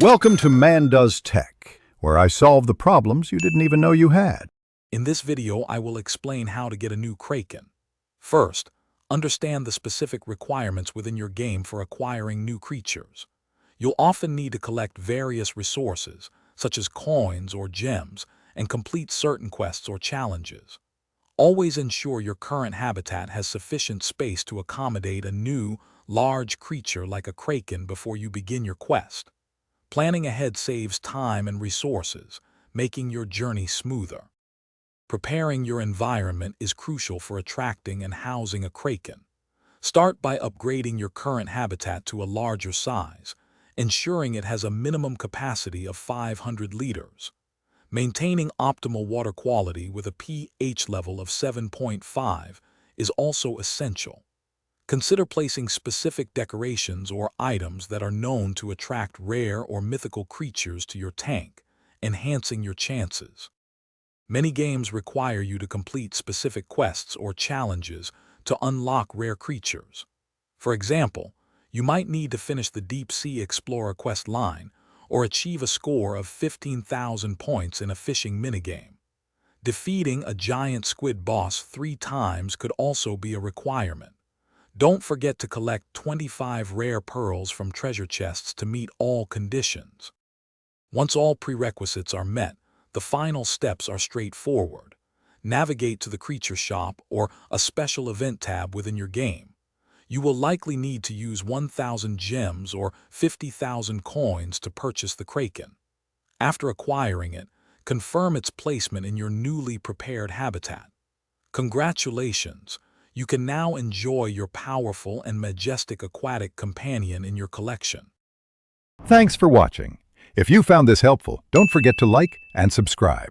Welcome to Man Does Tech, where I solve the problems you didn't even know you had. In this video, I will explain how to get a new Kraken. First, understand the specific requirements within your game for acquiring new creatures. You'll often need to collect various resources, such as coins or gems, and complete certain quests or challenges. Always ensure your current habitat has sufficient space to accommodate a new, large creature like a Kraken before you begin your quest. Planning ahead saves time and resources, making your journey smoother. Preparing your environment is crucial for attracting and housing a Kraken. Start by upgrading your current habitat to a larger size, ensuring it has a minimum capacity of 500 liters. Maintaining optimal water quality with a pH level of 7.5 is also essential. Consider placing specific decorations or items that are known to attract rare or mythical creatures to your tank, enhancing your chances. Many games require you to complete specific quests or challenges to unlock rare creatures. For example, you might need to finish the Deep Sea Explorer quest line or achieve a score of 15,000 points in a fishing minigame. Defeating a giant squid boss 3 times could also be a requirement. Don't forget to collect 25 rare pearls from treasure chests to meet all conditions. Once all prerequisites are met, the final steps are straightforward. Navigate to the creature shop or a special event tab within your game. You will likely need to use 1,000 gems or 50,000 coins to purchase the Kraken. After acquiring it, confirm its placement in your newly prepared habitat. Congratulations! You can now enjoy your powerful and majestic aquatic companion in your collection. Thanks for watching. If you found this helpful, don't forget to like and subscribe.